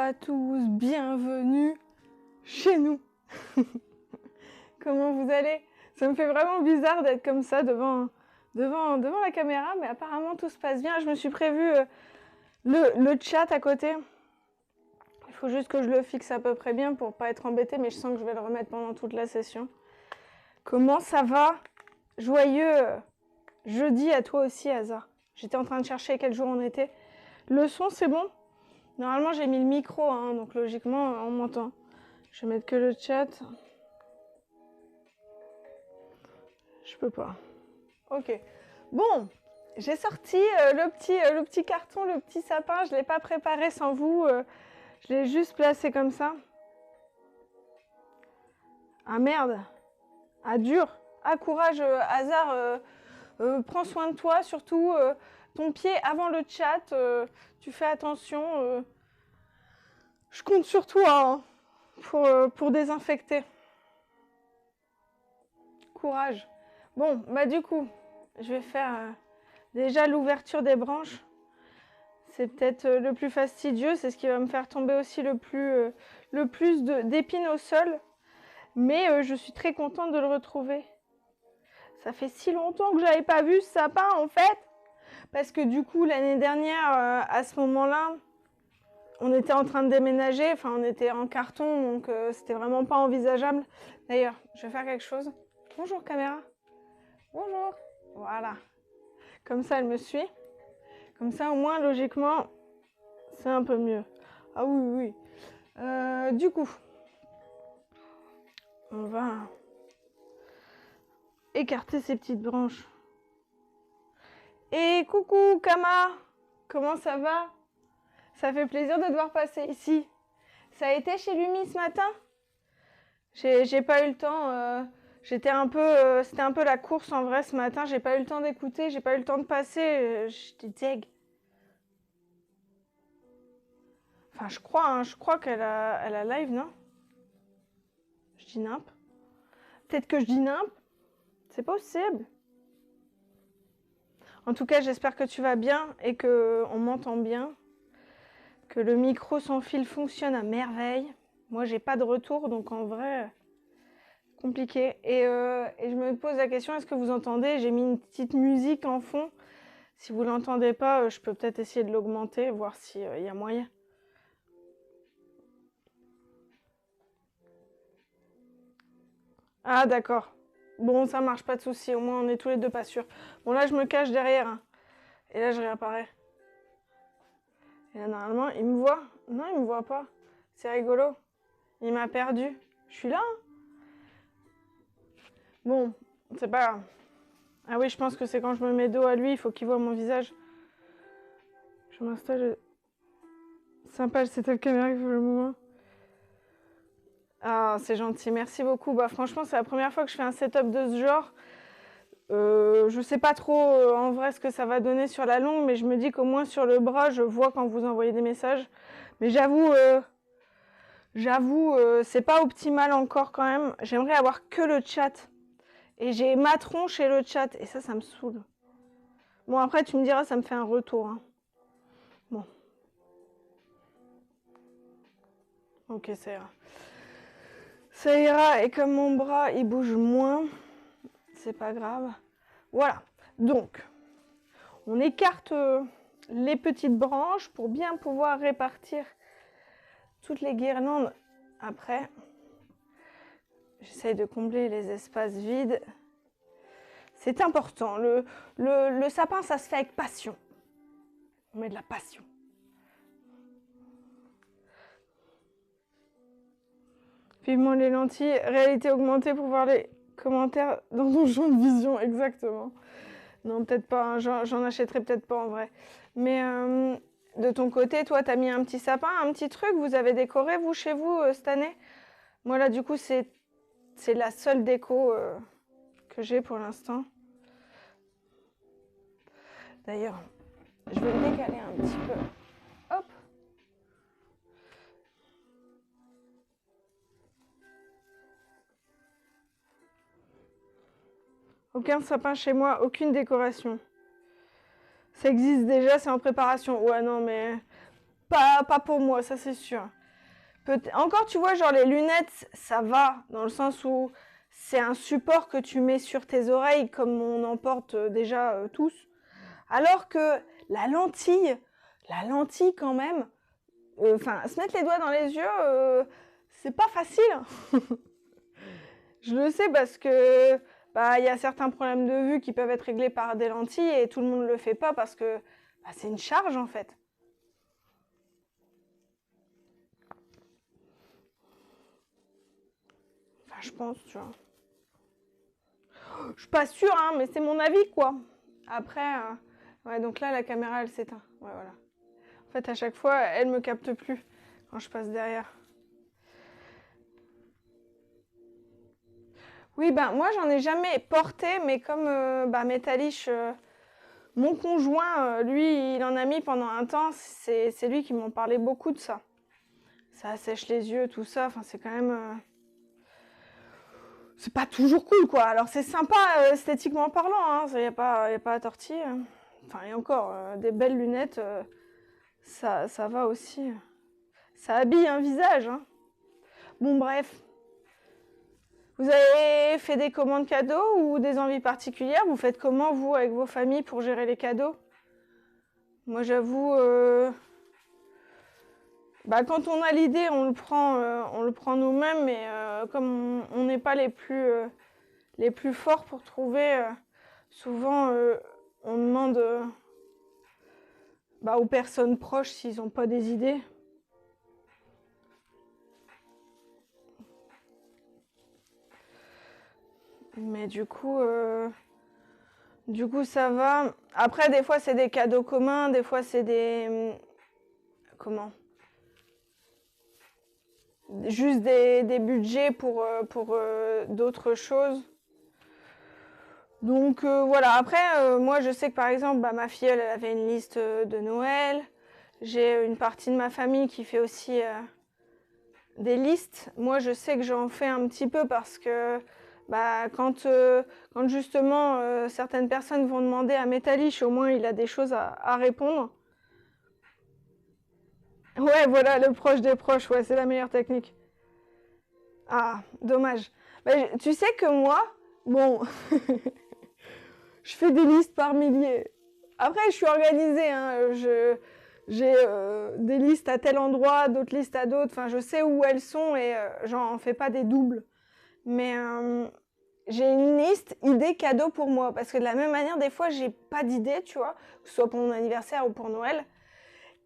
à tous, bienvenue chez nous. Comment vous allez? Ça me fait vraiment bizarre d'être comme ça devant la caméra, mais apparemment tout se passe bien. Je me suis prévu le chat à côté. Il faut juste que je le fixe à peu près bien pour pas être embêtée, mais je sens que je vais le remettre pendant toute la session. Comment ça va? Joyeux jeudi à toi aussi, Hazard. J'étais en train de chercher quel jour on était. Le son, c'est bon? Normalement, j'ai mis le micro, hein, donc logiquement, on m'entend. Je vais mettre que le chat. Je peux pas. Ok. Bon, j'ai sorti le petit carton, le petit sapin. Je ne l'ai pas préparé sans vous. Je l'ai juste placé comme ça. Ah merde. Ah dur. Ah courage, Hazard. Prends soin de toi, surtout ton pied avant le chat. Tu fais attention. Je compte sur toi hein, pour désinfecter. Courage. Bon, bah du coup, je vais faire déjà l'ouverture des branches. C'est peut-être le plus fastidieux, c'est ce qui va me faire tomber aussi le plus d'épines au sol. Mais je suis très contente de le retrouver. Ça fait si longtemps que j'avais pas vu ce sapin en fait. Parce que du coup, l'année dernière, à ce moment-là, on était en train de déménager. Enfin, on était en carton, donc c'était vraiment pas envisageable. D'ailleurs, je vais faire quelque chose. Bonjour caméra. Bonjour. Voilà. Comme ça, elle me suit. Comme ça, au moins, logiquement, c'est un peu mieux. Ah oui, oui. Du coup, on va écarter ces petites branches. Et coucou, Kama. Comment ça va? Ça fait plaisir de devoir passer ici. Ça a été chez Lumi ce matin? J'ai pas eu le temps. C'était un peu la course en vrai ce matin. J'ai pas eu le temps d'écouter. J'ai pas eu le temps de passer. J'étais deg. Enfin, je crois qu'elle a live, non? Je dis nimp. Peut-être que je dis nimp. C'est possible. En tout cas, j'espère que tu vas bien et qu'on m'entend bien. Que le micro sans fil fonctionne à merveille. Moi, j'ai pas de retour, donc en vrai, compliqué. Et je me pose la question, est-ce que vous entendez? J'ai mis une petite musique en fond. Si vous l'entendez pas, je peux peut-être essayer de l'augmenter, voir s'il y a moyen. Ah, d'accord. Bon, ça marche, pas de souci. Au moins, on est tous les deux pas sûrs. Bon, là, je me cache derrière. Hein. Et là, je réapparais. Et là, normalement, il me voit. Non, il me voit pas. C'est rigolo. Il m'a perdu. Je suis là. Hein. Bon, c'est pas grave. Ah oui, je pense que c'est quand je me mets dos à lui, il faut qu'il voit mon visage. Je m'installe. Sympa, c'est telle caméra qui fait le mouvement. Ah, c'est gentil, merci beaucoup. Bah, franchement, c'est la première fois que je fais un setup de ce genre. Je sais pas trop en vrai ce que ça va donner sur la longue, mais je me dis qu'au moins sur le bras, je vois quand vous envoyez des messages. Mais j'avoue, c'est pas optimal encore quand même. J'aimerais avoir que le chat. Et j'ai ma tronche et le chat. Et ça me saoule. Bon, après, tu me diras, ça me fait un retour. Hein. Bon. Ok, ça ira. Ça ira. Et comme mon bras, il bouge moins, c'est pas grave. Voilà. Donc, on écarte les petites branches pour bien pouvoir répartir toutes les guirlandes. Après, j'essaye de combler les espaces vides. C'est important. Le sapin, ça se fait avec passion. On met de la passion. Vivement les lentilles, réalité augmentée pour voir les commentaires dans ton champ de vision, exactement. Non, peut-être pas, hein. J'en achèterai peut-être pas en vrai. Mais de ton côté, toi, t'as mis un petit sapin, un petit truc, vous avez décoré, vous, chez vous, cette année? Moi, là, du coup, c'est la seule déco que j'ai pour l'instant. D'ailleurs, je vais me décaler un petit peu. Hop! Aucun sapin chez moi, aucune décoration. Ça existe déjà, c'est en préparation. Ouais, non, mais pas pour moi, ça c'est sûr. Encore, tu vois, genre les lunettes, ça va, dans le sens où c'est un support que tu mets sur tes oreilles, comme on en porte déjà tous. Alors que la lentille quand même, enfin, se mettre les doigts dans les yeux, c'est pas facile. Je le sais parce que il y a certains problèmes de vue qui peuvent être réglés par des lentilles et tout le monde le fait pas parce que c'est une charge en fait. Enfin, je pense, tu vois. Je suis pas sûre, hein, mais c'est mon avis, quoi. Après, ouais, donc là, la caméra, elle s'éteint. Ouais, voilà. En fait, à chaque fois, elle me capte plus quand je passe derrière. Oui, moi, j'en ai jamais porté, mais comme Métaliche, mon conjoint, lui, il en a mis pendant un temps. C'est lui qui m'en parlait beaucoup de ça. Ça assèche les yeux, tout ça. Enfin, c'est quand même... c'est pas toujours cool, quoi. Alors, c'est sympa esthétiquement parlant, hein. Il n'y a pas à tortiller. Enfin, et encore, des belles lunettes, ça va aussi. Ça habille un visage, hein. Bon, bref. Vous avez fait des commandes cadeaux ou des envies particulières? Vous faites comment, vous, avec vos familles, pour gérer les cadeaux? Moi, j'avoue... quand on a l'idée, on le prend nous-mêmes, mais comme on n'est pas les plus forts pour trouver, souvent, on demande aux personnes proches s'ils n'ont pas des idées. Mais du coup, ça va. Après, des fois, c'est des cadeaux communs, des fois, c'est des... comment? Juste des budgets pour d'autres choses. Donc, voilà. Après, moi, je sais que, par exemple, ma fille, elle avait une liste de Noël. J'ai une partie de ma famille qui fait aussi des listes. Moi, je sais que j'en fais un petit peu parce que quand justement certaines personnes vont demander à Métaliche, au moins il a des choses à répondre. Ouais, voilà, le proche des proches, ouais, c'est la meilleure technique. Ah, dommage. Tu sais que moi, bon, je fais des listes par milliers. Après, je suis organisée, hein, j'ai des listes à tel endroit, d'autres listes à d'autres. Enfin, je sais où elles sont et j'en fais pas des doubles. Mais j'ai une liste idées cadeaux pour moi. Parce que de la même manière, des fois, j'ai pas d'idée, tu vois, que ce soit pour mon anniversaire ou pour Noël.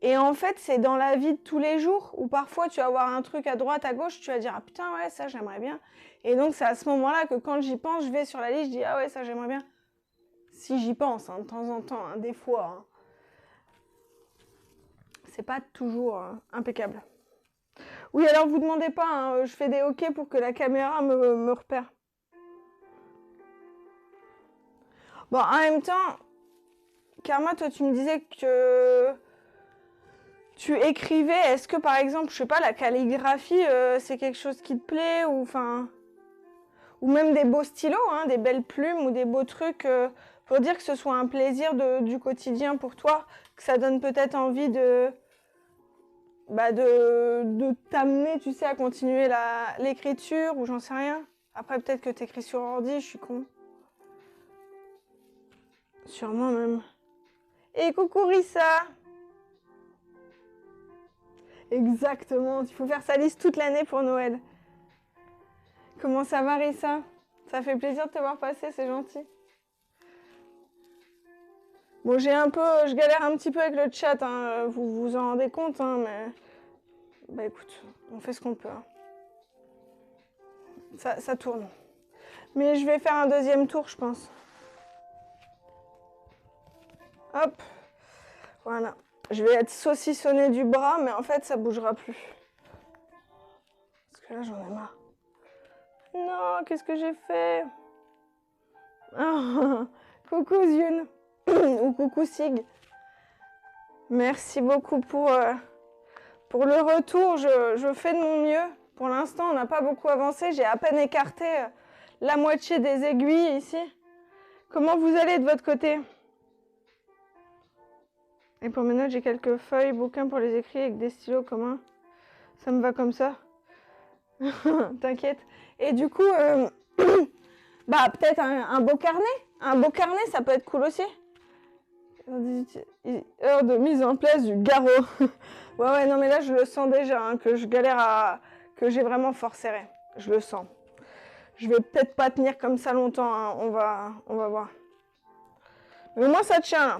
Et en fait, c'est dans la vie de tous les jours où parfois tu vas voir un truc à droite, à gauche, tu vas dire ah putain, ouais, ça j'aimerais bien. Et donc, c'est à ce moment-là que quand j'y pense, je vais sur la liste, je dis ah ouais, ça j'aimerais bien. Si j'y pense, hein, de temps en temps, hein, des fois. Hein. C'est pas toujours impeccable. Oui, alors vous demandez pas, hein, je fais des OK pour que la caméra me repère. Bon, en même temps, Karma, toi tu me disais que tu écrivais. Est-ce que par exemple, je sais pas, la calligraphie, c'est quelque chose qui te plaît ou même des beaux stylos, hein, des belles plumes ou des beaux trucs pour dire que ce soit un plaisir du quotidien pour toi, que ça donne peut-être envie de t'amener, tu sais, à continuer l'écriture ou j'en sais rien. Après, peut-être que t'écris sur ordi, je suis con. Sûrement même. Et coucou Rissa! Exactement, il faut faire sa liste toute l'année pour Noël. Comment ça va Rissa? Ça fait plaisir de te voir passer, c'est gentil. Bon, je galère un petit peu avec le chat, hein, vous vous en rendez compte, hein, mais... écoute, on fait ce qu'on peut. Hein. Ça tourne. Mais je vais faire un deuxième tour, je pense. Hop. Voilà. Je vais être saucissonnée du bras, mais en fait, ça bougera plus. Parce que là, j'en ai marre. Non, qu'est-ce que j'ai fait? Oh, coucou Zune. Ou coucou Sig. Merci beaucoup pour le retour. Je fais de mon mieux. Pour l'instant, on n'a pas beaucoup avancé. J'ai à peine écarté la moitié des aiguilles ici. Comment vous allez de votre côté? Et pour mes notes, j'ai quelques feuilles, bouquins pour les écrire avec des stylos communs. Ça me va comme ça. T'inquiète. Et du coup, bah peut-être un beau carnet. Un beau carnet, ça peut être cool aussi. Heure de mise en place du garrot. Ouais, non, mais là, je le sens déjà, hein, que je galère à... que j'ai vraiment fort serré. Je le sens. Je vais peut-être pas tenir comme ça longtemps, hein. On va voir. Mais au moins, ça tient, là.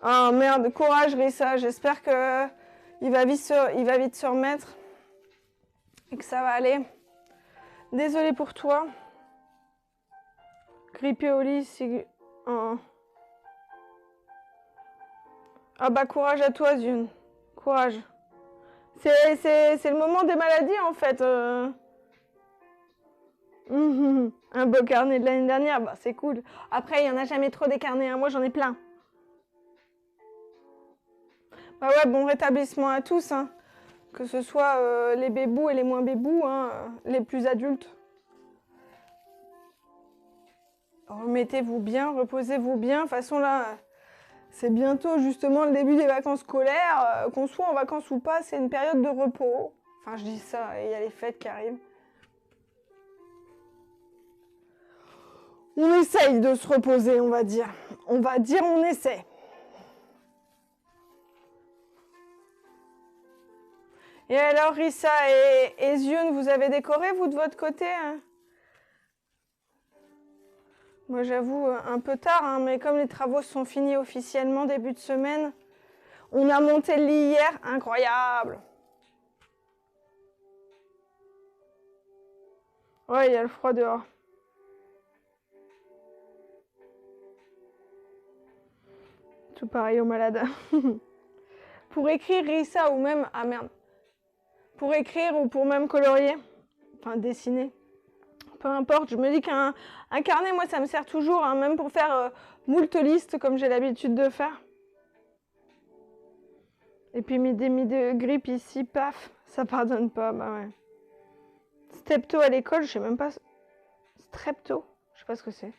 Ah, merde, courage, Rissa. J'espère que il va vite se remettre. Et que ça va aller. Désolée pour toi. Grippé au lit, c'est... Oh. Ah bah courage à toi, Zune. Courage. C'est le moment des maladies, en fait. Un beau carnet de l'année dernière, bah c'est cool. Après, il n'y en a jamais trop des carnets, hein. Moi, j'en ai plein. Bah ouais, bon rétablissement à tous, hein. Que ce soit les bébous et les moins bébous, hein, les plus adultes. Remettez-vous bien, reposez-vous bien. De toute façon, là, c'est bientôt justement le début des vacances scolaires. Qu'on soit en vacances ou pas, c'est une période de repos. Enfin, je dis ça, il y a les fêtes qui arrivent. On essaye de se reposer, on va dire. On va dire on essaie. Et alors, Rissa et Zion, vous avez décoré, vous, de votre côté, hein? Moi, j'avoue, un peu tard, hein, mais comme les travaux sont finis officiellement début de semaine, on a monté le lit hier, incroyable. Ouais, il y a le froid dehors. Tout pareil aux malades. Pour écrire, Rissa, ou même... Ah merde. Pour écrire ou pour même colorier. Enfin, dessiner. Peu importe, je me dis qu'un carnet, moi, ça me sert toujours, hein, même pour faire moult listes, comme j'ai l'habitude de faire. Et puis, mis de grippe ici, paf, ça pardonne pas, bah ouais. Stepto à l'école, je sais même pas... Strepto, je sais pas ce que c'est.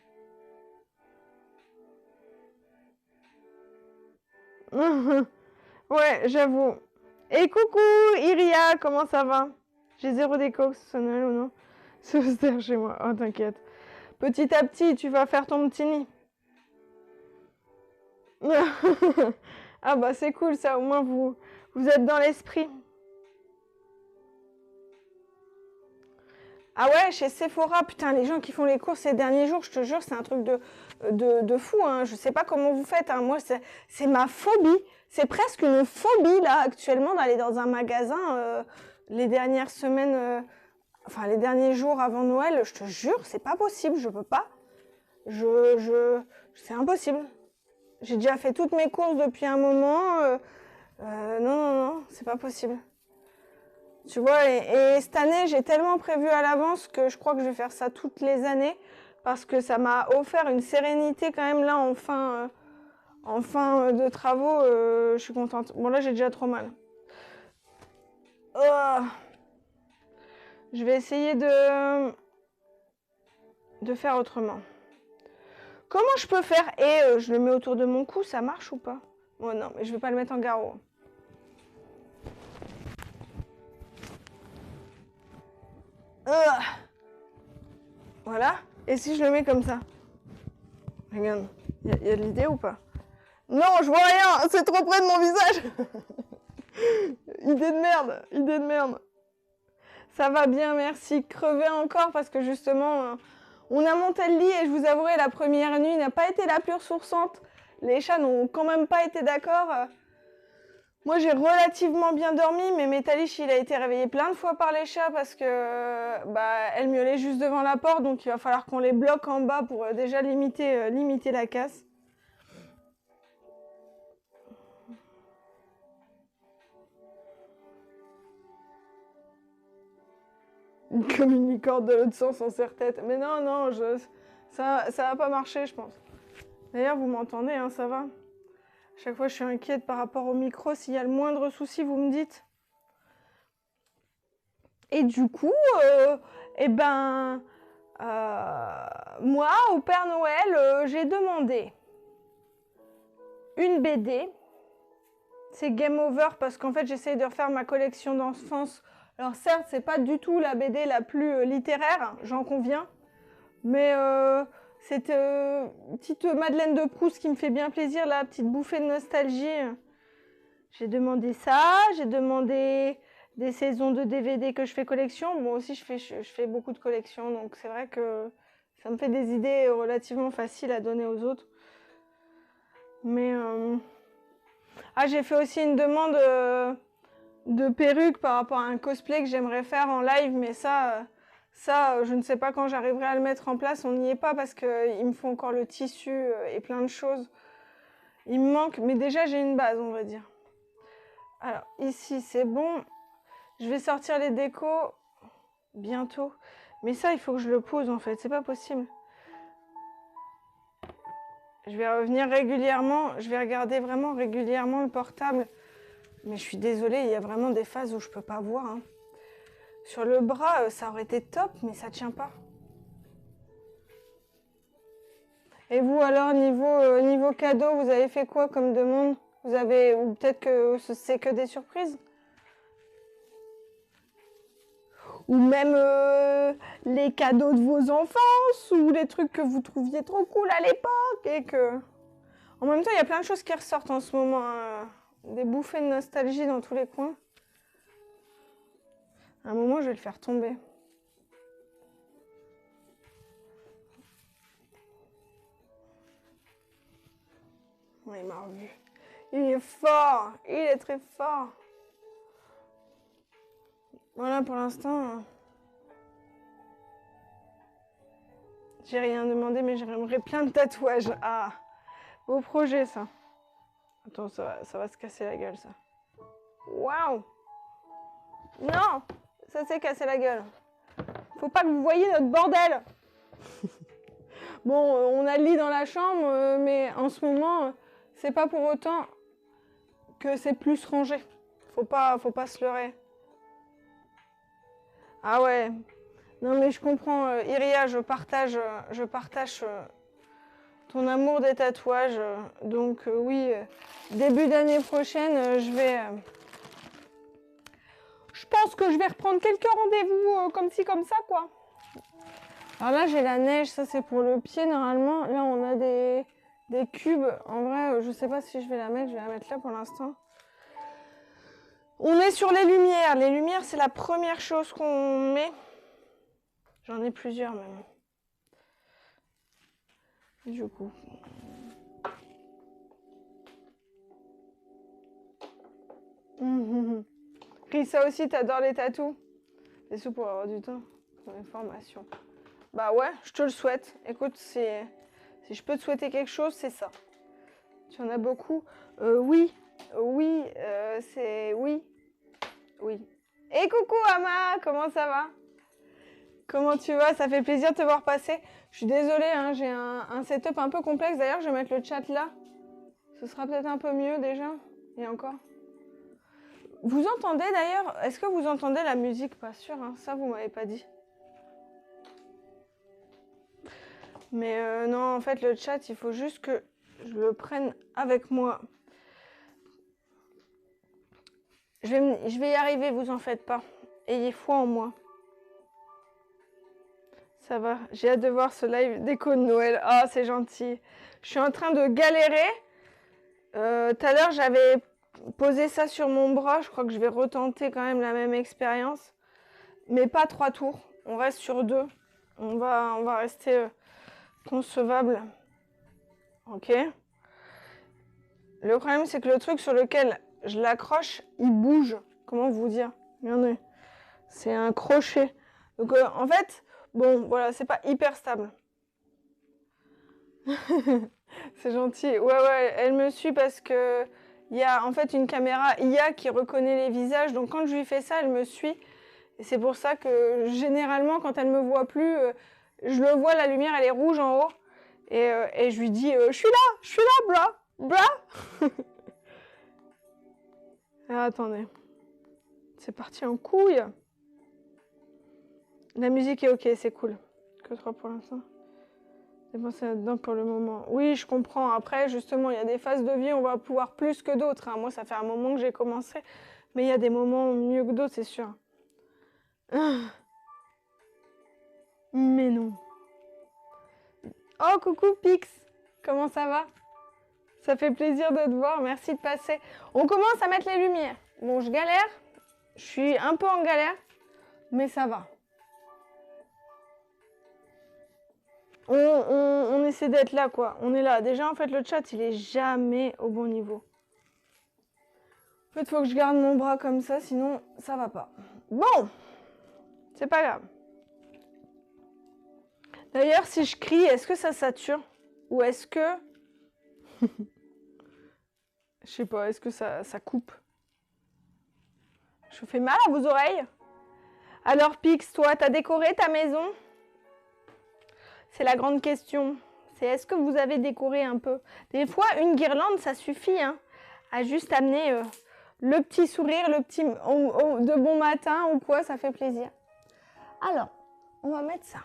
Ouais, j'avoue. Et coucou, Iria, comment ça va? J'ai zéro déco, que ce soit Noël ou non. C'est austère chez moi, oh t'inquiète. Petit à petit, tu vas faire ton petit nid. Ah bah c'est cool ça, au moins vous êtes dans l'esprit. Ah ouais, chez Sephora, putain, les gens qui font les courses ces derniers jours, je te jure, c'est un truc de fou, hein. Je sais pas comment vous faites, hein. Moi, c'est ma phobie. C'est presque une phobie, là, actuellement, d'aller dans un magasin les dernières semaines, enfin, les derniers jours avant Noël. Je te jure, c'est pas possible, je peux pas. C'est impossible. J'ai déjà fait toutes mes courses depuis un moment. Non, c'est pas possible. Tu vois, et cette année, j'ai tellement prévu à l'avance que je crois que je vais faire ça toutes les années parce que ça m'a offert une sérénité quand même là en fin de travaux. Je suis contente. Bon, là, j'ai déjà trop mal. Oh. Je vais essayer de faire autrement. Comment je peux faire? Et je le mets autour de mon cou, ça marche ou pas? Bon, non, mais je vais pas le mettre en garrot. Voilà. Et si je le mets comme ça? Regarde. Il y a de l'idée ou pas? Non, je vois rien. C'est trop près de mon visage. Idée de merde. Idée de merde. Ça va bien, merci. Crever encore parce que justement, on a monté le lit et je vous avouerai, la première nuit n'a pas été la plus ressourçante. Les chats n'ont quand même pas été d'accord. Moi, j'ai relativement bien dormi, mais Métalich, il a été réveillé plein de fois par les chats parce que bah, elle miaulait juste devant la porte, donc il va falloir qu'on les bloque en bas pour déjà limiter la casse. Comme une licorne de l'autre sens en serre-tête. Mais non, ça va pas marcher, je pense. D'ailleurs, vous m'entendez, hein, ça va? Chaque fois, je suis inquiète par rapport au micro. S'il y a le moindre souci, vous me dites. Et du coup, moi, au Père Noël, j'ai demandé une BD. c'est game over parce qu'en fait, j'essaye de refaire ma collection d'enfance. Alors certes, c'est pas du tout la BD la plus littéraire, j'en conviens. Mais cette petite Madeleine de Proust qui me fait bien plaisir, la petite bouffée de nostalgie. J'ai demandé ça, j'ai demandé des saisons de DVD que je fais collection. Moi aussi, je fais beaucoup de collections, donc c'est vrai que ça me fait des idées relativement faciles à donner aux autres. Mais j'ai fait aussi une demande de perruque par rapport à un cosplay que j'aimerais faire en live, mais ça, je ne sais pas quand j'arriverai à le mettre en place. On n'y est pas parce qu'il me faut encore le tissu et plein de choses. Il me manque, mais déjà j'ai une base, on va dire. Alors ici c'est bon. Je vais sortir les décos bientôt. Mais ça, il faut que je le pose en fait, c'est pas possible. Je vais revenir régulièrement, je vais regarder vraiment régulièrement le portable. Mais je suis désolée, il y a vraiment des phases où je peux pas voir. Hein. Sur le bras, ça aurait été top, mais ça tient pas. Et vous alors, niveau cadeau, vous avez fait quoi comme demande? Ou peut-être que c'est que des surprises? Ou même les cadeaux de vos enfances, ou les trucs que vous trouviez trop cool à l'époque, et que... En même temps, il y a plein de choses qui ressortent en ce moment. Hein. Des bouffées de nostalgie dans tous les coins. À un moment, je vais le faire tomber. Ouais, il m'a revu. Il est fort. Il est très fort. Voilà, pour l'instant... J'ai rien demandé, mais j'aimerais plein de tatouages. Ah, beau projet, ça. Attends, ça va se casser la gueule, ça. Waouh! Non! Ça s'est cassé la gueule. Faut pas que vous voyiez notre bordel! Bon, on a le lit dans la chambre, mais en ce moment, c'est pas pour autant que c'est plus rangé. Faut pas se leurrer. Ah ouais. Non, mais je comprends, Iria, je partage ton amour des tatouages. Donc oui, début d'année prochaine, je pense que je vais reprendre quelques rendez-vous comme ci, comme ça, quoi. Alors là, j'ai la neige, ça c'est pour le pied, normalement. Là, on a des cubes. En vrai, je sais pas si je vais la mettre, je vais la mettre là pour l'instant. On est sur les lumières. Les lumières, c'est la première chose qu'on met. J'en ai plusieurs même. Du coup. Rissa aussi, t'adores les tatous? Des sous pour avoir du temps pour les formations. Bah ouais, je te le souhaite. Écoute, si je peux te souhaiter quelque chose, c'est ça. Tu en as beaucoup? Oui, c'est oui. Et coucou Ama, comment ça va? Comment tu vas? Ça fait plaisir de te voir passer. Je suis désolée, hein, j'ai un setup un peu complexe. D'ailleurs, je vais mettre le chat là. Ce sera peut-être un peu mieux déjà. Et encore. Vous entendez d'ailleurs, est-ce que vous entendez la musique? Pas sûr, hein, ça vous m'avez pas dit. Mais non, en fait, le chat, il faut juste que je le prenne avec moi. Je vais y arriver, vous en faites pas. Ayez foi en moi. Ça va, j'ai hâte de voir ce live déco de Noël. Ah, c'est gentil. Je suis en train de galérer. Tout à l'heure, j'avais posé ça sur mon bras. Je crois que je vais retenter quand même la même expérience. Mais pas 3 tours. On reste sur 2. On va rester concevable. Ok. Le problème, c'est que le truc sur lequel je l'accroche, il bouge. Comment vous dire? Regardez. C'est un crochet. Donc, en fait, bon, voilà, c'est pas hyper stable. C'est gentil. Ouais, elle me suit parce que il y a en fait une caméra IA qui reconnaît les visages. Donc, quand je lui fais ça, elle me suit. Et c'est pour ça que, généralement, quand elle me voit plus, je le vois, la lumière, elle est rouge en haut. Et je lui dis, je suis là, bra. Alors, attendez. C'est parti en couille. La musique est ok, c'est cool. Que 3 pour l'instant. Dépenser là-dedans pour le moment. Oui, je comprends. Après, justement, il y a des phases de vie, on va pouvoir plus que d'autres, hein. Moi, ça fait un moment que j'ai commencé. Mais il y a des moments mieux que d'autres, c'est sûr. Ah, mais non. Oh, coucou Pix. Comment ça va? Ça fait plaisir de te voir. Merci de passer. On commence à mettre les lumières. Bon, je galère. Je suis un peu en galère. Mais ça va. On essaie d'être là, quoi. On est là. Déjà, en fait, le chat, il est jamais au bon niveau. En fait, il faut que je garde mon bras comme ça, sinon, ça va pas. Bon, c'est pas grave. D'ailleurs, si je crie, est-ce que ça sature? Ou est-ce que... Je sais pas, est-ce que ça coupe? Je fais mal à vos oreilles? Alors, Pix, toi, t'as décoré ta maison? C'est la grande question. C'est est-ce que vous avez décoré un peu? Des fois, une guirlande, ça suffit, hein, à juste amener le petit sourire, le petit de bon matin ou quoi, ça fait plaisir. Alors, on va mettre ça.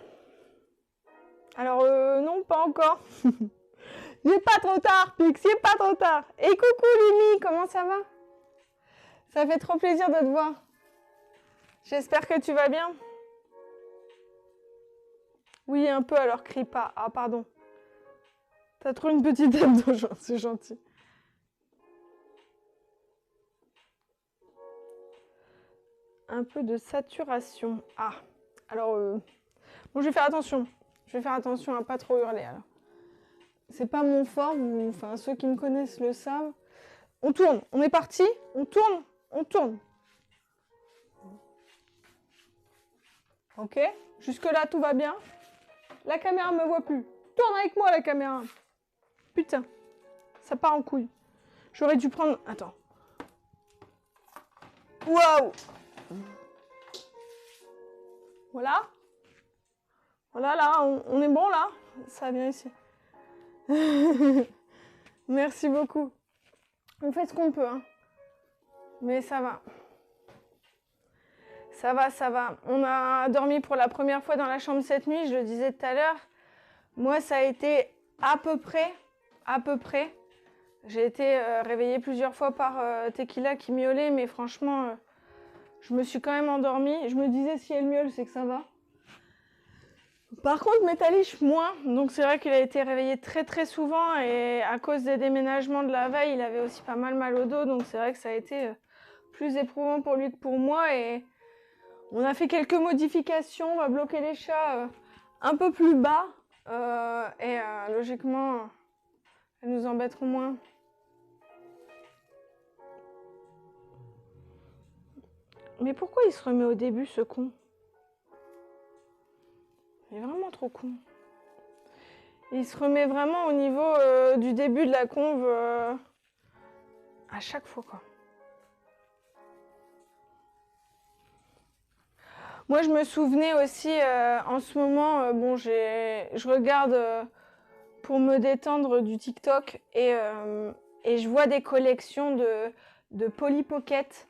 Alors, non, pas encore. Il n'est pas trop tard, Pix, il n'est pas trop tard. Et coucou, Lumi, comment ça va? Ça fait trop plaisir de te voir. J'espère que tu vas bien. Oui, un peu, alors crie pas. Ah, pardon. T'as trop une petite tête de gens, c'est gentil. Un peu de saturation. Ah, alors, bon, je vais faire attention. Je vais faire attention à pas trop hurler, alors. C'est pas mon fort, enfin, ceux qui me connaissent le savent. On tourne, on est parti, on tourne, on tourne. Ok, jusque-là, tout va bien. La caméra me voit plus. Tourne avec moi, la caméra. Putain, ça part en couille. J'aurais dû prendre... Attends. Waouh. Voilà. Voilà, là, on est bon, là. Ça vient ici. Merci beaucoup. On fait ce qu'on peut, hein. Mais ça va. Ça va, ça va. On a dormi pour la première fois dans la chambre cette nuit, je le disais tout à l'heure. Moi, ça a été à peu près. J'ai été réveillée plusieurs fois par Tequila qui miaulait, mais franchement, je me suis quand même endormie. Je me disais, si elle miaule, c'est que ça va. Par contre, Métalich, moins. Donc c'est vrai qu'il a été réveillé très très souvent et à cause des déménagements de la veille, il avait aussi pas mal au dos. Donc c'est vrai que ça a été plus éprouvant pour lui que pour moi. Et on a fait quelques modifications. On va bloquer les chats un peu plus bas. Logiquement, elles nous embêteront moins. Mais pourquoi il se remet au début, ce con? Il est vraiment trop con. Il se remet vraiment au niveau du début de la conve à chaque fois, quoi. Moi, je me souvenais aussi, en ce moment, bon, je regarde pour me détendre du TikTok et je vois des collections de Polly Pocket.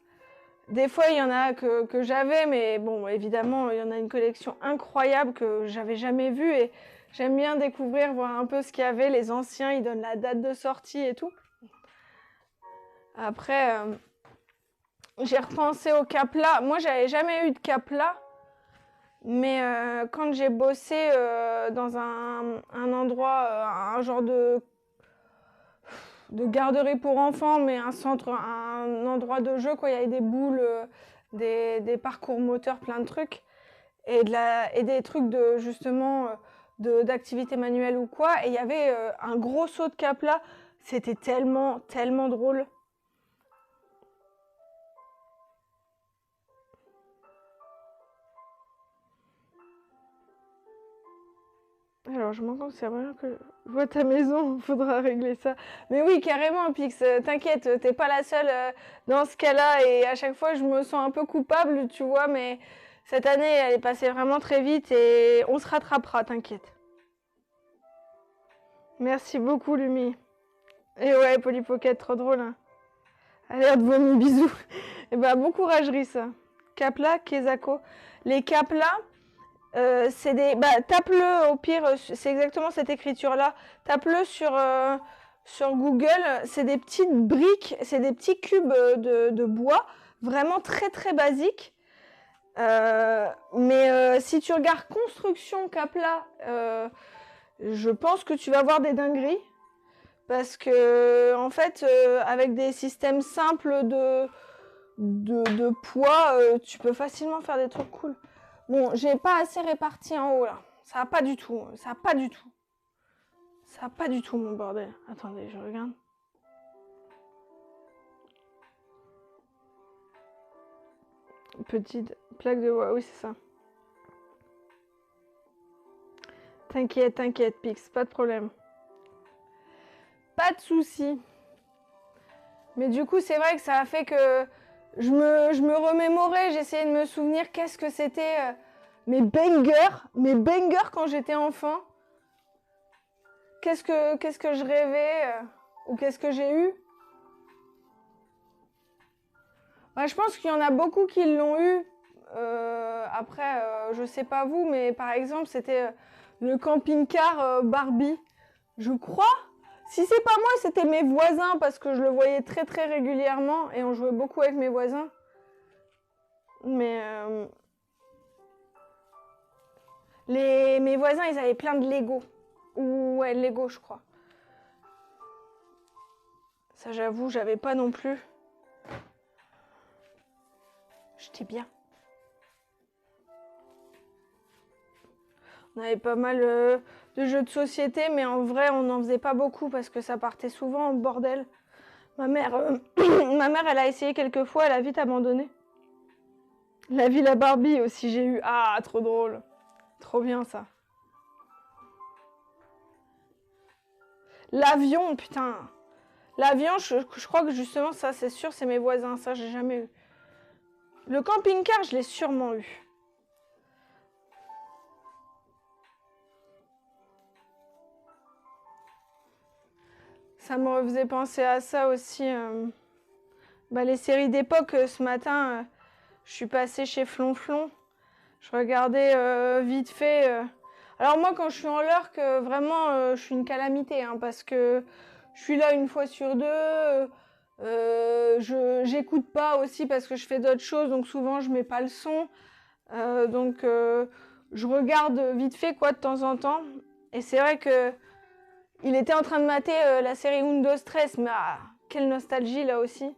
Des fois, il y en a que j'avais, mais bon, évidemment, il y en a une collection incroyable que j'avais jamais vue et j'aime bien découvrir, voir un peu ce qu'il y avait. Les anciens, ils donnent la date de sortie et tout. Après, j'ai repensé au Capla. Moi, j'avais jamais eu de Capla, mais quand j'ai bossé dans un endroit, un genre de garderie pour enfants, mais un endroit de jeu, quoi. Il y avait des boules, des parcours moteurs, plein de trucs, et des trucs de justement d'activité manuelle ou quoi. Et il y avait un gros saut de Capla. C'était tellement drôle. Alors, je m'en compte, c'est vrai que je vois ta maison, il faudra régler ça. Mais oui, carrément, Pix, t'inquiète, t'es pas la seule dans ce cas-là. Et à chaque fois, je me sens un peu coupable, tu vois, mais cette année, elle est passée vraiment très vite et on se rattrapera, t'inquiète. Merci beaucoup, Lumi. Et ouais, Polly Pocket, trop drôle, hein. Allez, de vomi, bisous. Et bah, bon courage, Rissa. Capla, Kezako. Les Capla, C'est des... Bah, tape-le au pire, c'est exactement cette écriture-là. Tape-le sur Google. C'est des petites briques, c'est des petits cubes de bois, vraiment très très basiques. Mais si tu regardes construction Capla, je pense que tu vas voir des dingueries. Parce que, en fait, avec des systèmes simples de poids, tu peux facilement faire des trucs cool. Bon, j'ai pas assez réparti en haut, là. Ça va pas du tout. Ça va pas du tout. Ça va pas du tout, mon bordel. Attendez, je regarde. Petite plaque de bois, oui, c'est ça. T'inquiète, t'inquiète, Pix, pas de problème. Pas de soucis. Mais du coup, c'est vrai que ça a fait que je me remémorais, j'essayais de me souvenir qu'est-ce que c'était mes bangers quand j'étais enfant. Qu'est-ce que je rêvais ou qu'est-ce que j'ai eu. Bah, je pense qu'il y en a beaucoup qui l'ont eu. Après, je sais pas vous, mais par exemple, c'était le camping-car Barbie. Je crois. Si c'est pas moi, c'était mes voisins parce que je le voyais très très régulièrement et on jouait beaucoup avec mes voisins. Mais mes voisins, ils avaient plein de Lego. Ou ouais, Lego, je crois. Ça, j'avoue, j'avais pas non plus. J'étais bien. On avait pas mal de jeux de société, mais en vrai, on n'en faisait pas beaucoup parce que ça partait souvent en bordel. Ma mère, ma mère, elle a essayé quelques fois, elle a vite abandonné. La Villa Barbie aussi, j'ai eu. Ah, trop drôle. Trop bien, ça. L'avion, putain. L'avion, je crois que justement, ça, c'est sûr, c'est mes voisins. Ça, j'ai jamais eu. Le camping-car, je l'ai sûrement eu. Ça me refaisait penser à ça aussi. Bah, les séries d'époque, ce matin, je suis passée chez Flonflon. Je regardais vite fait. Alors moi, quand je suis en lurk, vraiment, je suis une calamité. Hein, parce que je suis là une fois sur deux. J'écoute pas aussi parce que je fais d'autres choses. Donc souvent, je mets pas le son. Donc je regarde vite fait quoi de temps en temps. Et c'est vrai que il était en train de mater la série Undo Stress. Mais quelle nostalgie là aussi.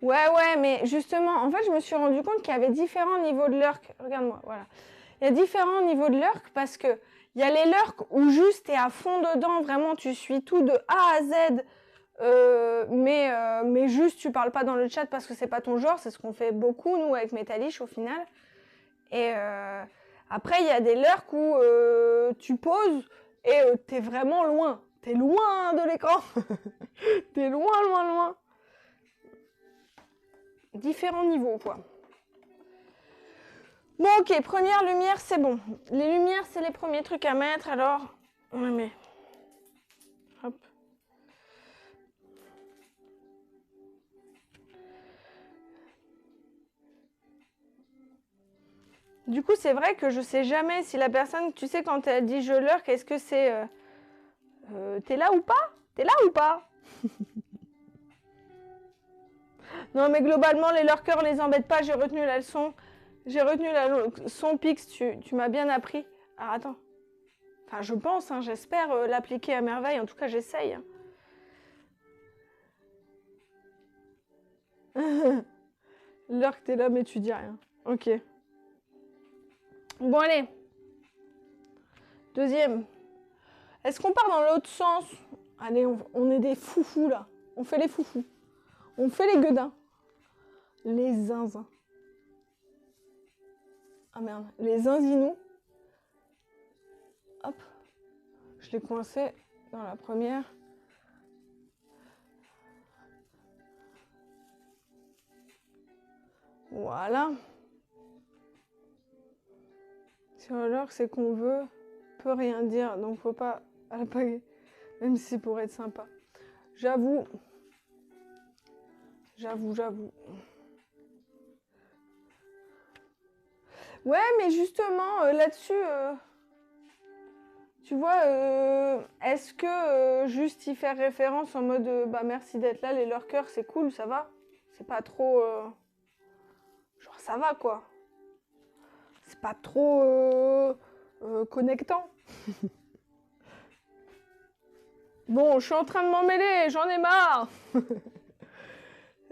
Ouais, mais justement, en fait, je me suis rendu compte qu'il y avait différents niveaux de lurk. Regarde-moi, voilà. Il y a différents niveaux de lurk parce que il y a les lurks où juste t'es à fond dedans, vraiment, tu suis tout de A à Z. Mais juste tu parles pas dans le chat parce que c'est pas ton genre, c'est ce qu'on fait beaucoup nous avec Métalliche au final. Et après il y a des lurks où tu poses et t'es vraiment loin, t'es loin de l'écran, t'es loin. Différents niveaux quoi. Bon ok, première lumière c'est bon. Les lumières c'est les premiers trucs à mettre alors on les met. Hop. Du coup, c'est vrai que je sais jamais si la personne, tu sais, quand elle dit je lurk, est-ce que c'est t'es là ou pas? T'es là ou pas? Non, mais globalement, les lurkers, les embête pas. J'ai retenu la leçon. J'ai retenu la leçon Pix. Tu m'as bien appris. Alors attends. Enfin, je pense, hein, j'espère l'appliquer à merveille. En tout cas, j'essaye. Lurk, t'es là, mais tu dis rien. Ok. Bon, allez. Deuxième. Est-ce qu'on part dans l'autre sens? Allez, on est des foufous, là. On fait les foufous. On fait les gueudins. Les zinzins. Ah merde. Les zinzinous. Hop. Je l'ai coincé dans la première. Voilà. Sur l'heure, c'est qu'on veut, peut rien dire, donc faut pas alpaguer, même si c'est pour être sympa. J'avoue. J'avoue. Ouais, mais justement, là-dessus, tu vois, est-ce que juste y faire référence en mode bah merci d'être là, les lurkers, c'est cool, ça va? C'est pas trop... genre, ça va, quoi. C'est pas trop connectant. Bon, je suis en train de m'en mêler, j'en ai marre.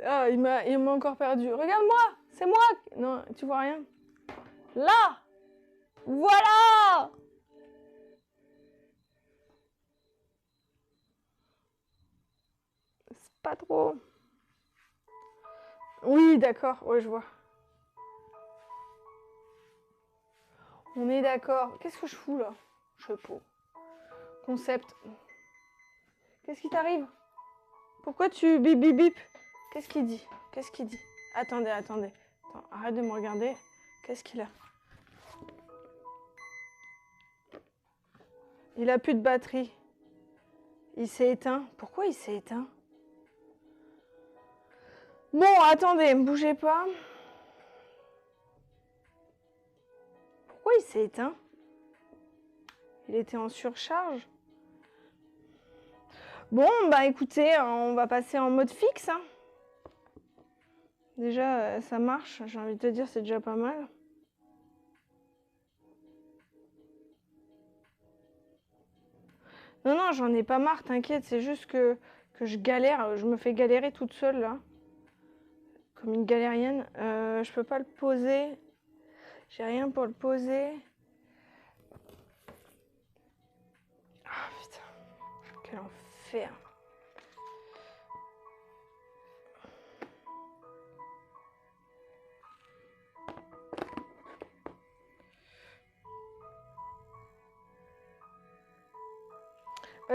Ah, il m'a encore perdu. Regarde-moi, c'est moi. Non, tu vois rien. Là, voilà. C'est pas trop. Oui, d'accord, ouais, je vois. On est d'accord. Qu'est-ce que je fous là? Je sais pas. Concept. Qu'est-ce qui t'arrive? Pourquoi tu bip bip bip? Qu'est-ce qu'il dit? Qu'est-ce qu'il dit? Attendez. Attends, arrête de me regarder. Qu'est-ce qu'il a? Il a plus de batterie. Il s'est éteint. Pourquoi il s'est éteint? Bon, attendez, ne bougez pas. Pourquoi il s'est éteint? Il était en surcharge. Bon, bah écoutez, on va passer en mode fixe. Hein. Déjà, ça marche. J'ai envie de te dire, c'est déjà pas mal. Non, j'en ai pas marre, t'inquiète. C'est juste que je galère. Je me fais galérer toute seule, là. Comme une galérienne. Je peux pas le poser. J'ai rien pour le poser. Ah, putain. Quel enfer.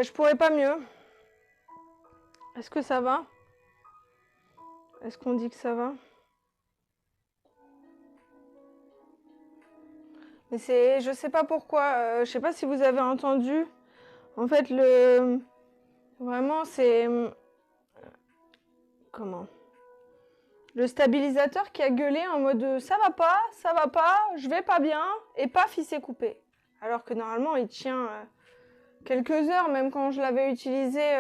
Je pourrais pas mieux. Est-ce que ça va? Est-ce qu'on dit que ça va? Mais c'est... Je sais pas pourquoi. Je sais pas si vous avez entendu. En fait, vraiment, c'est... Comment? Le stabilisateur qui a gueulé en mode ça va pas, je vais pas bien, et paf, il s'est coupé. Alors que normalement, il tient quelques heures, même quand je l'avais utilisé...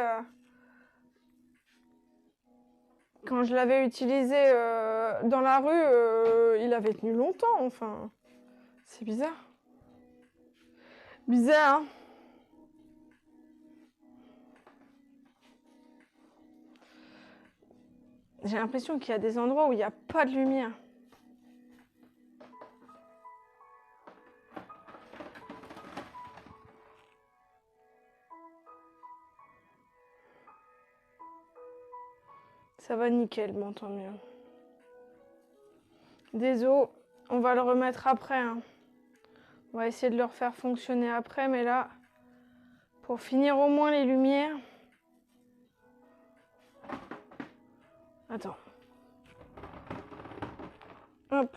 Quand je l'avais utilisé dans la rue, il avait tenu longtemps, enfin. C'est bizarre. Bizarre, hein? J'ai l'impression qu'il y a des endroits où il n'y a pas de lumière. Ça va nickel, bon, tant mieux. Désolé, on va le remettre après. Hein. On va essayer de le refaire fonctionner après, mais là, pour finir au moins les lumières... Attends. Hop.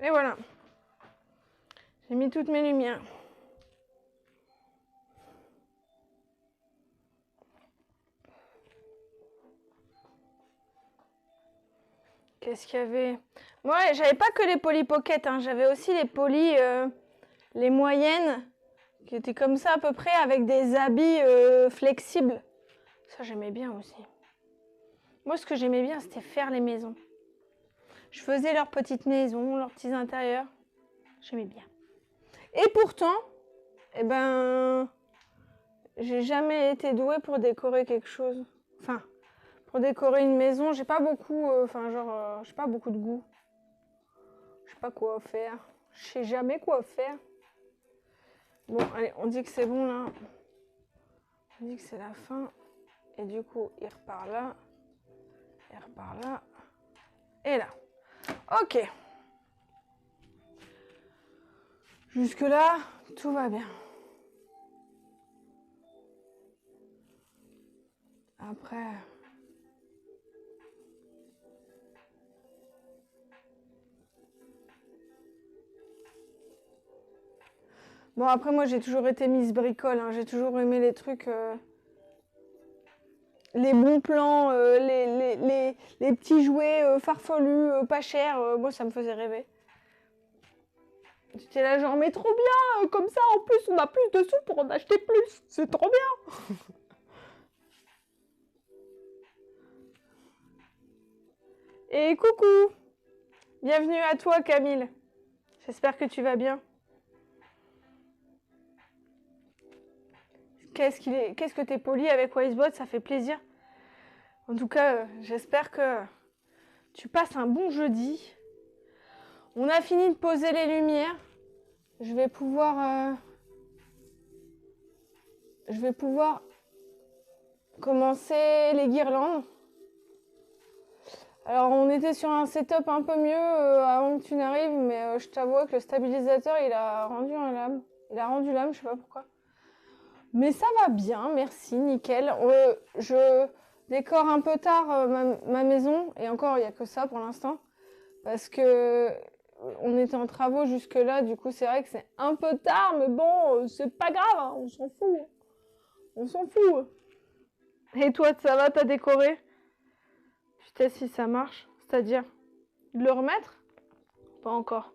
Et voilà. J'ai mis toutes mes lumières. Qu'est-ce qu'il y avait? Moi, j'avais pas que les Polly Pocket, hein. J'avais aussi les Polly, les moyennes, qui étaient comme ça à peu près, avec des habits flexibles. Ça, j'aimais bien aussi. Moi, ce que j'aimais bien, c'était faire les maisons. Je faisais leurs petites maisons, leurs petits intérieurs. J'aimais bien. Et pourtant, eh ben, j'ai jamais été douée pour décorer quelque chose. Enfin, pour décorer une maison, j'ai pas beaucoup, j'ai pas beaucoup de goût. Je sais pas quoi faire. Je sais jamais quoi faire. Bon, allez, on dit que c'est bon là. On dit que c'est la fin. Et du coup, il repart là. Il repart là. Et là. Ok. Jusque là, tout va bien. Après... Bon, après, moi, j'ai toujours été Miss Bricole. Hein. J'ai toujours aimé les trucs... les bons plans, les petits jouets farfelus, pas chers. Moi, ça me faisait rêver. J'étais là genre, mais trop bien, comme ça, en plus, on a plus de sous pour en acheter plus. C'est trop bien. Et coucou. Bienvenue à toi, Camille. J'espère que tu vas bien. Qu'est-ce que t'es poli avec Wisebot, ça fait plaisir. En tout cas, j'espère que tu passes un bon jeudi. On a fini de poser les lumières. Je vais pouvoir commencer les guirlandes. Alors, on était sur un setup un peu mieux avant que tu n'arrives, mais je t'avoue que le stabilisateur, il a rendu l'âme. Il a rendu l'âme, je sais pas pourquoi. Mais ça va bien, merci, nickel. Je décore un peu tard ma maison, et encore, il n'y a que ça pour l'instant, parce que on était en travaux jusque-là, du coup, c'est vrai que c'est un peu tard, mais bon, c'est pas grave, hein, on s'en fout. On s'en fout. Et toi, ça va, t'as décoré? Je teste si ça marche, c'est-à-dire de le remettre? Pas encore.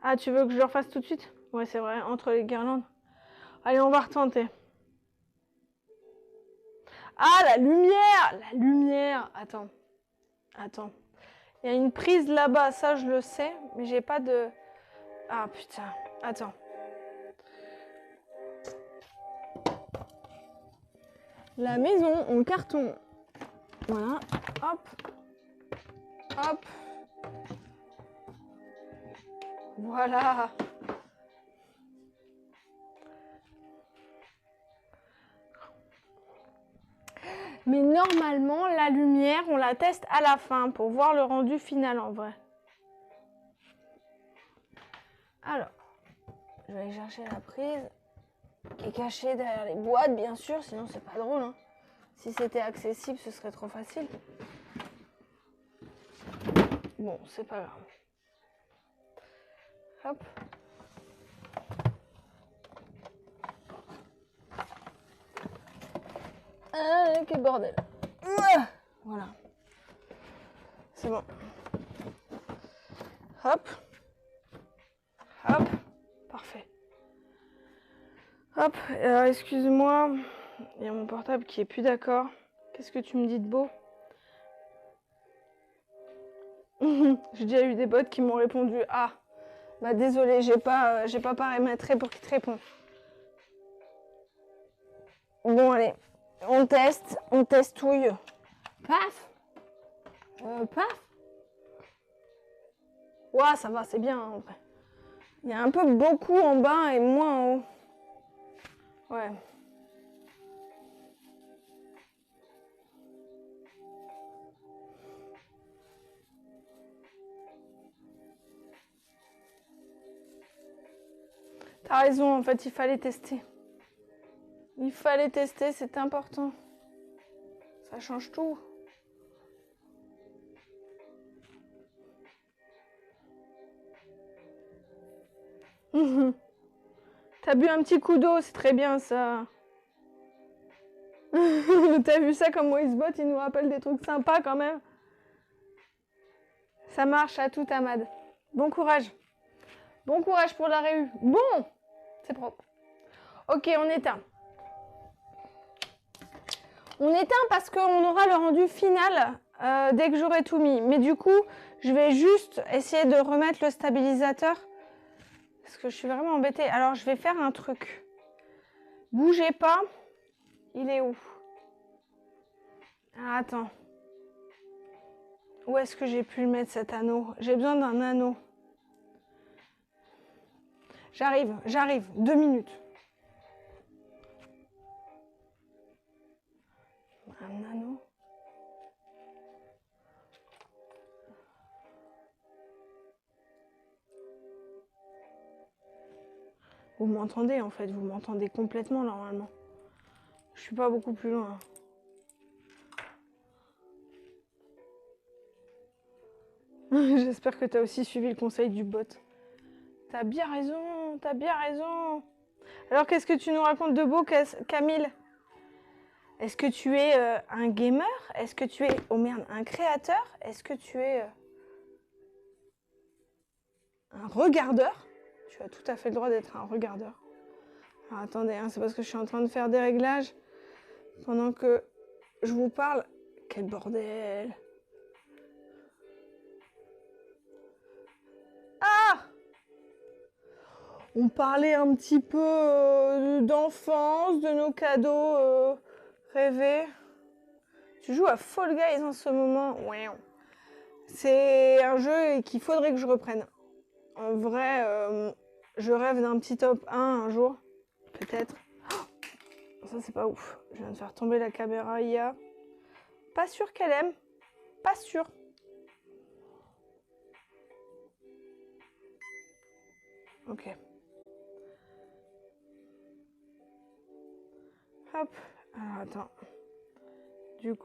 Ah, tu veux que je le refasse tout de suite? Ouais, c'est vrai, entre les guirlandes. Allez, on va retenter. Ah, la lumière! La lumière! Attends. Il y a une prise là-bas, ça je le sais, mais j'ai pas de... Ah, putain. Attends. La maison en carton. Voilà. Hop. Hop. Voilà. Mais normalement, la lumière, on la teste à la fin pour voir le rendu final en vrai. Alors, je vais aller chercher la prise qui est cachée derrière les boîtes, bien sûr, sinon c'est pas drôle. Hein. Si c'était accessible, ce serait trop facile. Bon, c'est pas grave. Hop. Ah, quel bordel. Voilà. C'est bon. Hop. Hop. Parfait. Hop. Alors, excuse-moi. Il y a mon portable qui est plus d'accord. Qu'est-ce que tu me dis de beau? J'ai déjà eu des bots qui m'ont répondu « Ah, bah désolé, j'ai pas paramétré pour qu'il te réponde. » Bon, allez. On testouille. Paf. Paf. Ouah, ça va, c'est bien en vrai. Il y a un peu beaucoup en bas et moins en haut. Ouais. T'as raison, en fait, il fallait tester. Il fallait tester, c'est important. Ça change tout. T'as bu un petit coup d'eau, c'est très bien ça. T'as vu ça comme Wisebot, il nous rappelle des trucs sympas quand même. Ça marche à tout, Ahmad. Bon courage. Bon courage pour la réu. Bon, c'est propre. Ok, on éteint. On éteint parce qu'on aura le rendu final dès que j'aurai tout mis. Mais du coup, je vais juste essayer de remettre le stabilisateur. Parce que je suis vraiment embêtée. Alors, je vais faire un truc. Bougez pas. Il est où? Ah, attends. Où est-ce que j'ai pu le mettre cet anneau? J'ai besoin d'un anneau. J'arrive. 2 minutes. Un anneau. Vous m'entendez en fait, vous m'entendez complètement normalement. Je suis pas beaucoup plus loin. J'espère que tu as aussi suivi le conseil du bot. T'as bien raison, t'as bien raison. Alors, qu'est-ce que tu nous racontes de beau, Camille? Est-ce que tu es un gamer? Est-ce que tu es, oh merde, un créateur? Est-ce que tu es un regardeur? Tu as tout à fait le droit d'être un regardeur. Alors, attendez, hein, c'est parce que je suis en train de faire des réglages pendant que je vous parle. Quel bordel! Ah! On parlait un petit peu d'enfance, de nos cadeaux rêvés. Tu joues à Fall Guys en ce moment? Ouais. C'est un jeu qu'il faudrait que je reprenne. En vrai, je rêve d'un petit top 1 un jour. Peut-être. Oh, ça, c'est pas ouf. Je viens de faire tomber la caméra IA. Pas sûr qu'elle aime. Pas sûr. Ok. Hop. Alors, attends.